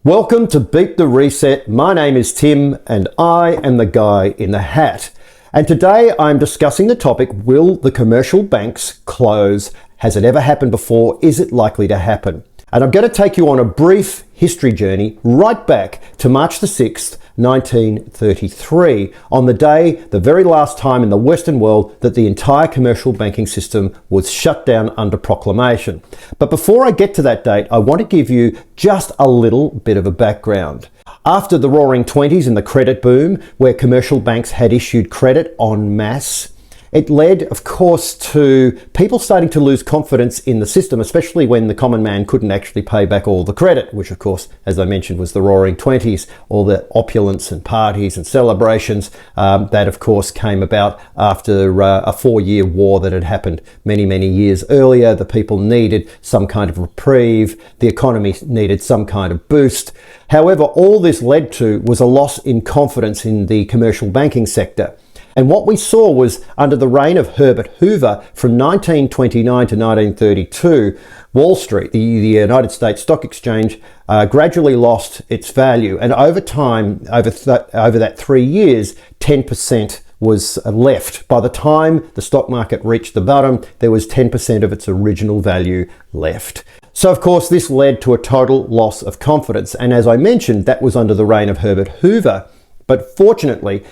Welcome to Beat the Reset. My name is Tim and I am the guy in the hat. And today I'm discussing the topic, will the commercial banks close? Has it ever happened before? Is it likely to happen? And I'm going to take you on a brief history journey right back to March the 6th, 1933, on the day, the very last time in the Western world that the entire commercial banking system was shut down under Proclamation. But before I get to that date, I want to give you just a little bit of a background. After the Roaring Twenties and the credit boom, where commercial banks had issued credit en masse, it led, of course, to people starting to lose confidence in the system, especially when the common man couldn't actually pay back all the credit, which, of course, as I mentioned, was the Roaring Twenties, all the opulence and parties and celebrations that, of course, came about after a 4-year war that had happened many, many years earlier. The people needed some kind of reprieve. The economy needed some kind of boost. However, all this led to was a loss in confidence in the commercial banking sector. And what we saw was, under the reign of Herbert Hoover from 1929 to 1932, Wall Street, the United States Stock Exchange, gradually lost its value. And over time, over that 3 years, 10% was left. By the time the stock market reached the bottom, there was 10% of its original value left. So, of course, this led to a total loss of confidence. And as I mentioned, that was under the reign of Herbert Hoover. But fortunately,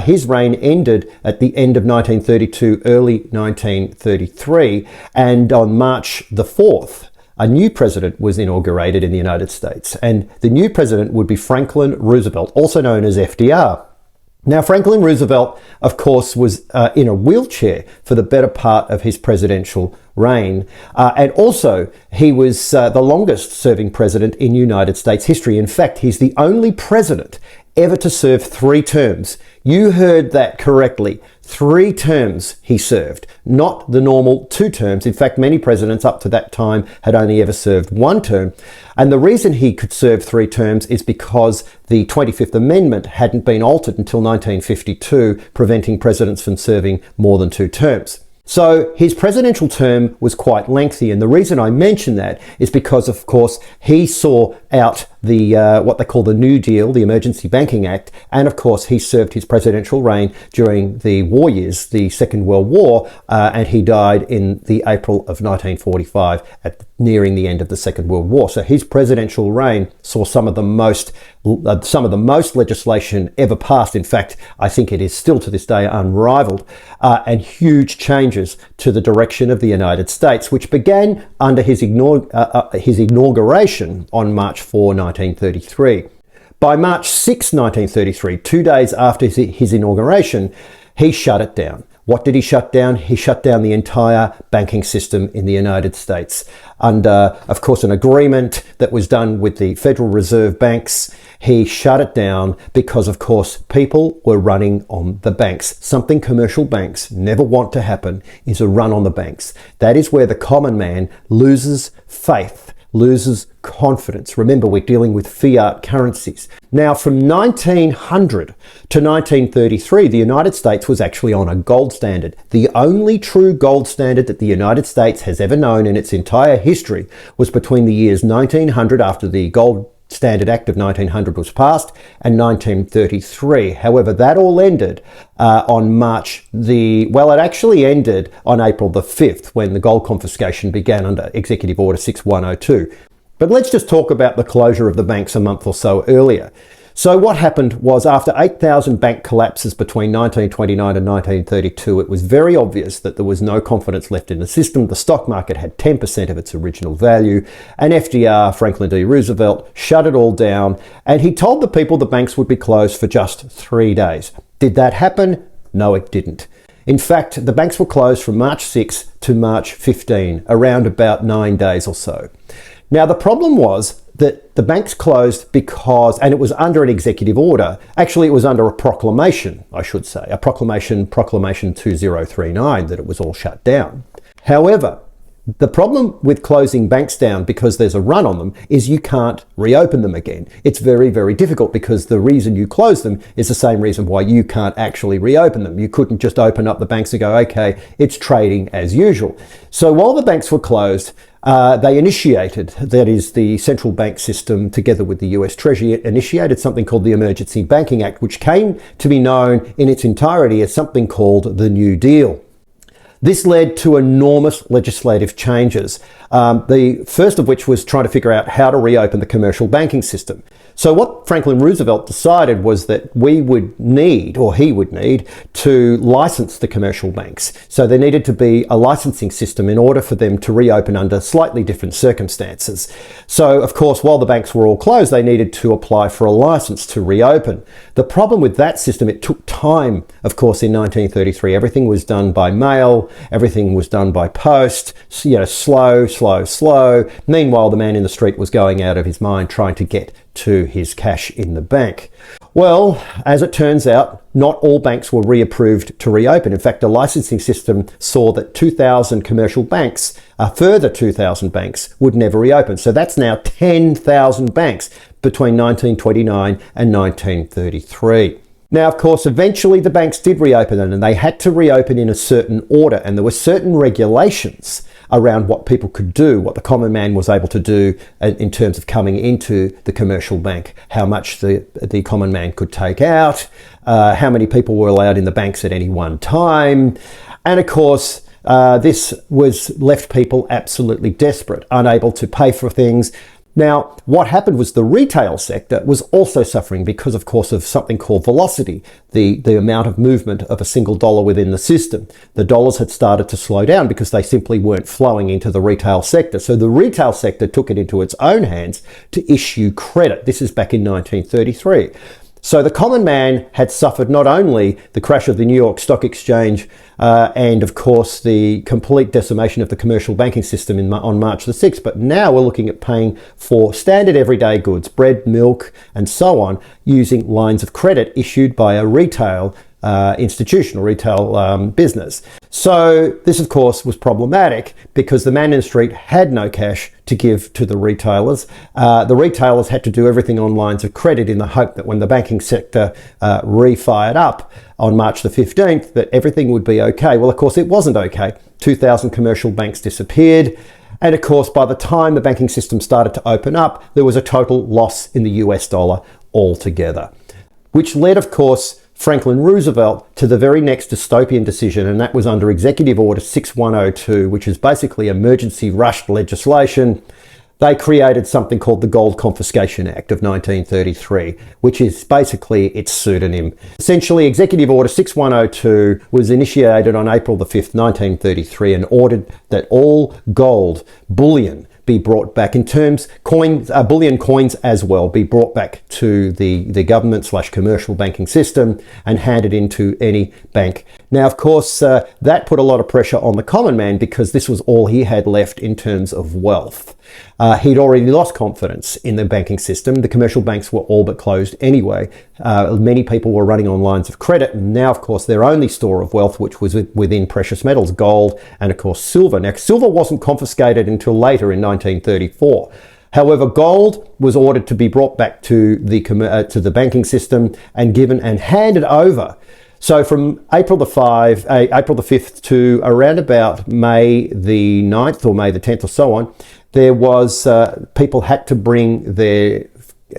his reign ended at the end of 1932, early 1933. And on March the 4th, a new president was inaugurated in the United States. And the new president would be Franklin Roosevelt, also known as FDR. Now, Franklin Roosevelt, of course, was in a wheelchair for the better part of his presidential reign. And also, he was the longest serving president in United States history. In fact, he's the only president ever to serve 3 terms. You heard that correctly. 3 terms he served, not the normal 2 terms. In fact, many presidents up to that time had only ever served 1 term. And the reason he could serve 3 terms is because the 25th Amendment hadn't been altered until 1952, preventing presidents from serving more than 2 terms. So his presidential term was quite lengthy, and the reason I mention that is because, of course, he saw out the what they call the New Deal, the Emergency Banking Act, and of course he served his presidential reign during the war years, the Second World War, and he died in the April of 1945, nearing the end of the Second World War. So his presidential reign saw some of the most legislation ever passed. In fact, I think it is still to this day unrivaled, and huge changes to the direction of the United States, which began under his inauguration on March 4, 1933. By March 6, 1933, 2 days after his inauguration, he shut it down. What did he shut down? He shut down the entire banking system in the United States under, of course, an agreement that was done with the Federal Reserve banks. He shut it down because, of course, people were running on the banks. Something commercial banks never want to happen is a run on the banks. That is where the common man loses faith, loses confidence. Remember, we're dealing with fiat currencies. Now, from 1900 to 1933, the United States was actually on a gold standard. The only true gold standard that the United States has ever known in its entire history was between the years 1900, after the Gold Standard Act of 1900 was passed, and 1933. However, that all ended it actually ended on April the 5th, when the gold confiscation began under Executive Order 6102. But let's just talk about the closure of the banks a month or so earlier. So what happened was, after 8,000 bank collapses between 1929 and 1932, it was very obvious that there was no confidence left in the system. The stock market had 10% of its original value, and FDR, Franklin D. Roosevelt, shut it all down, and he told the people the banks would be closed for just 3 days. Did that happen? No, it didn't. In fact, the banks were closed from March 6 to March 15, around about 9 days or so. Now, the problem was that the banks closed because, and it was under an executive order, actually it was under a proclamation, I should say, a Proclamation 2039, that it was all shut down. However, the problem with closing banks down, because there's a run on them, is you can't reopen them again. It's very, very difficult, because the reason you close them is the same reason why you can't actually reopen them. You couldn't just open up the banks and go, okay, it's trading as usual. So while the banks were closed, They initiated, that is the central bank system together with the US Treasury, initiated something called the Emergency Banking Act, which came to be known in its entirety as something called the New Deal. This led to enormous legislative changes, the first of which was trying to figure out how to reopen the commercial banking system. So what Franklin Roosevelt decided was that we would need, or he would need, to license the commercial banks. So there needed to be a licensing system in order for them to reopen under slightly different circumstances. So, of course, while the banks were all closed, they needed to apply for a license to reopen. The problem with that system, it took time, of course, in 1933. Everything was done by mail, everything was done by post, slow. Meanwhile, the man in the street was going out of his mind trying to get to his cash in the bank. Well, as it turns out, not all banks were reapproved to reopen. In fact, the licensing system saw that 2,000 commercial banks, a further 2,000 banks, would never reopen. So that's now 10,000 banks between 1929 and 1933. Now, of course, eventually the banks did reopen, and they had to reopen in a certain order, and there were certain regulations around what people could do, what the common man was able to do in terms of coming into the commercial bank, how much the common man could take out, how many people were allowed in the banks at any one time. And of course, this left people absolutely desperate, unable to pay for things. Now, what happened was the retail sector was also suffering because, of course, of something called velocity, the amount of movement of a single dollar within the system. The dollars had started to slow down because they simply weren't flowing into the retail sector. So the retail sector took it into its own hands to issue credit. This is back in 1933. So the common man had suffered not only the crash of the New York Stock Exchange and, of course, the complete decimation of the commercial banking system on March the 6th, but now we're looking at paying for standard everyday goods, bread, milk, and so on, using lines of credit issued by a retail institutional retail business. So this, of course, was problematic because the man in the street had no cash to give to the retailers. The retailers had to do everything on lines of credit in the hope that when the banking sector refired up on March the 15th, that everything would be okay. Well, of course, it wasn't okay. 2,000 commercial banks disappeared. And of course, by the time the banking system started to open up, there was a total loss in the US dollar altogether, which led, of course, Franklin Roosevelt to the very next dystopian decision, and that was under Executive Order 6102, which is basically emergency rushed legislation. They created something called the Gold Confiscation Act of 1933, which is basically its pseudonym. Essentially, Executive Order 6102 was initiated on April the 5th, 1933, and ordered that all gold bullion be brought back, in terms bullion coins as well, be brought back to the government/commercial banking system and handed into any bank. Now, of course, that put a lot of pressure on the common man because this was all he had left in terms of wealth. He'd already lost confidence in the banking system. The commercial banks were all but closed anyway. Many people were running on lines of credit, and now, of course, their only store of wealth, which was within precious metals, gold, and of course silver. Now, silver wasn't confiscated until later in 1934. However, gold was ordered to be brought back to the banking system and given and handed over. So from April the 5th to around about May the 9th or May the 10th or so on, there was people had to bring their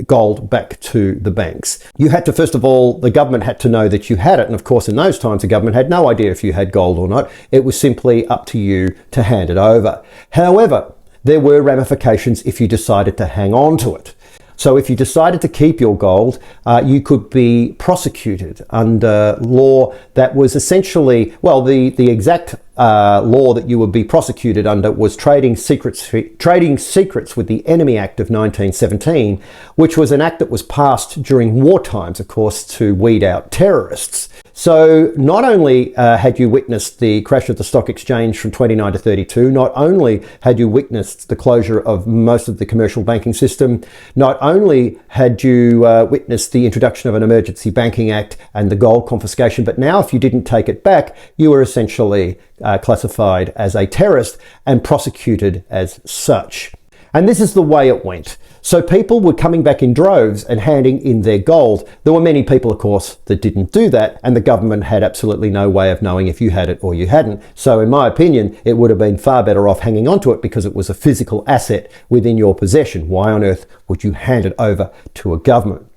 gold back to the banks. You had to, first of all, the government had to know that you had it. And of course, in those times, the government had no idea if you had gold or not. It was simply up to you to hand it over. However, there were ramifications if you decided to hang on to it. So if you decided to keep your gold, you could be prosecuted under law that was essentially, well, the exact law that you would be prosecuted under was trading secrets with the Enemy Act of 1917, which was an act that was passed during war times, of course, to weed out terrorists. So not only had you witnessed the crash of the stock exchange from 29 to 32, not only had you witnessed the closure of most of the commercial banking system, not only had you witnessed the introduction of an Emergency Banking Act and the gold confiscation, but now if you didn't take it back, you were essentially classified as a terrorist and prosecuted as such. And this is the way it went. So people were coming back in droves and handing in their gold. There were many people, of course, that didn't do that, and the government had absolutely no way of knowing if you had it or you hadn't. So in my opinion, it would have been far better off hanging on to it because it was a physical asset within your possession. Why on earth would you hand it over to a government?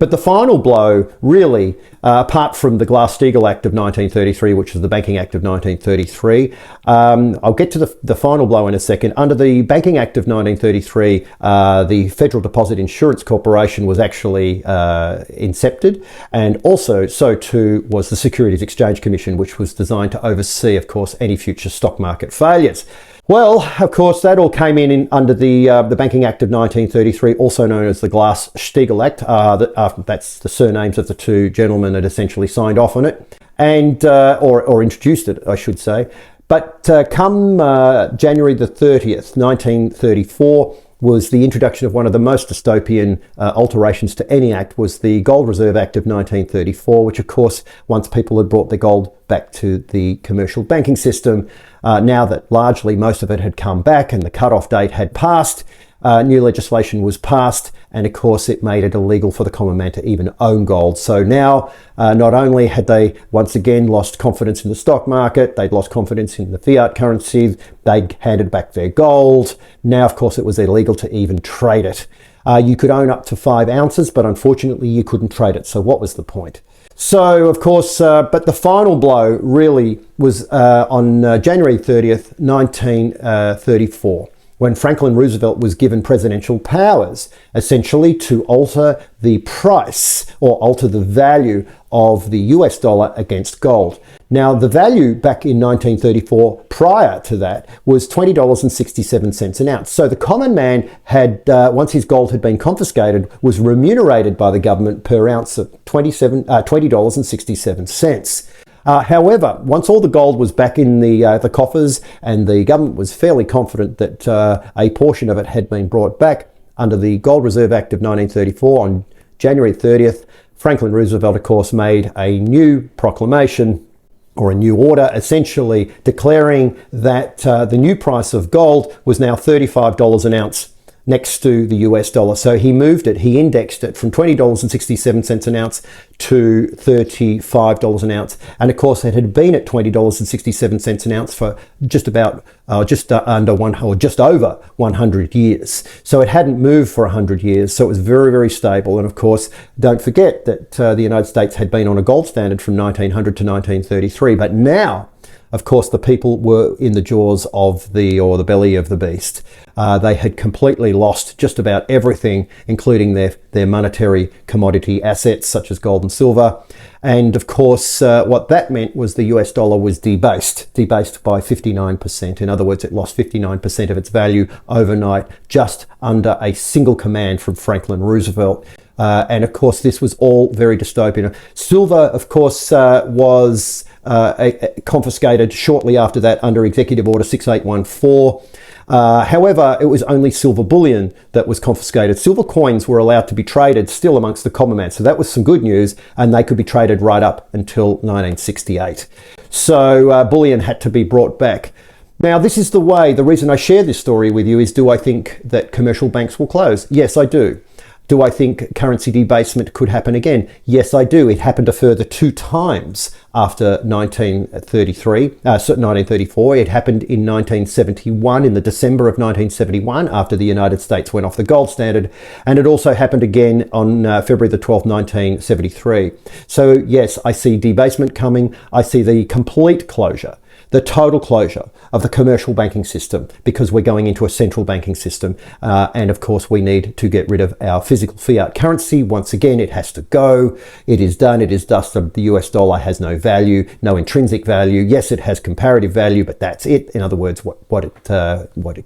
But the final blow, really, apart from the Glass-Steagall Act of 1933, which is the Banking Act of 1933, I'll get to the final blow in a second. Under the Banking Act of 1933, the Federal Deposit Insurance Corporation was actually incepted, and also so too was the Securities Exchange Commission, which was designed to oversee, of course, any future stock market failures. Well, of course, that all came in under the Banking Act of 1933, also known as the Glass-Steagall Act. That's the surnames of the two gentlemen that essentially signed off on it, and or introduced it, I should say. But come January the 30th, 1934, was the introduction of one of the most dystopian alterations to any act, was the Gold Reserve Act of 1934, which, of course, once people had brought their gold back to the commercial banking system, now that largely most of it had come back and the cut-off date had passed, new legislation was passed, and of course it made it illegal for the common man to even own gold. So now, not only had they once again lost confidence in the stock market, they'd lost confidence in the fiat currency, they'd handed back their gold. Now, of course, it was illegal to even trade it. You could own up to 5 ounces, but unfortunately you couldn't trade it. So what was the point? So, of course, but the final blow really was on January 30th, 1934. When Franklin Roosevelt was given presidential powers, essentially to alter the price or alter the value of the US dollar against gold. Now, the value back in 1934, prior to that, was $20.67 an ounce. So the common man had, once his gold had been confiscated, was remunerated by the government per ounce of $20.67. However, once all the gold was back in the coffers and the government was fairly confident that a portion of it had been brought back under the Gold Reserve Act of 1934 on January 30th, Franklin Roosevelt, of course, made a new proclamation or a new order, essentially declaring that the new price of gold was now $35 an ounce next to the US dollar. So he moved it, he indexed it from $20.67 an ounce to $35 an ounce. And of course, it had been at $20.67 an ounce for just over 100 years. So it hadn't moved for 100 years. So it was very, very stable. And of course, don't forget that the United States had been on a gold standard from 1900 to 1933. But now, of course, the people were in the jaws of the belly of the beast. They had completely lost just about everything, including their monetary commodity assets, such as gold and silver. And of course, what that meant was the US dollar was debased by 59%. In other words, it lost 59% of its value overnight, just under a single command from Franklin Roosevelt. And of course, this was all very dystopian. Silver, of course, was confiscated shortly after that under Executive Order 6814. However, it was only silver bullion that was confiscated. Silver coins were allowed to be traded still amongst the common man. So that was some good news, and they could be traded right up until 1968. So bullion had to be brought back. Now, this is the reason I share this story with you is, do I think that commercial banks will close? Yes, I do. Do I think currency debasement could happen again? Yes, I do. It happened a further 2 times after 1934. It happened in 1971, in the December of 1971, after the United States went off the gold standard. And it also happened again on February the 12th, 1973. So yes, I see debasement coming. I see the complete closure, the total closure of the commercial banking system, because we're going into a central banking system. And of course, we need to get rid of our physical fiat currency. Once again, it has to go. It is done. It is dusted. The US dollar has no value, no intrinsic value. Yes, it has comparative value, but that's it. In other words, what it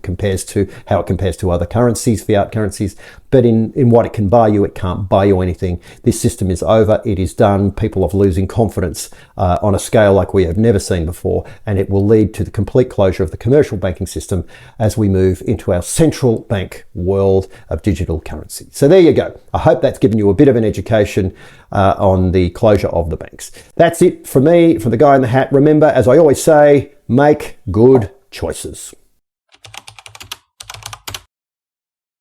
compares to, how it compares to other currencies, fiat currencies. But in what it can buy you, it can't buy you anything. This system is over. It is done. People are losing confidence on a scale like we have never seen before. And it will lead to the complete closure of the commercial banking system as we move into our central bank world of digital currency. So there you go. I hope that's given you a bit of an education on the closure of the banks. That's it for me, from the guy in the hat. Remember, as I always say, make good choices.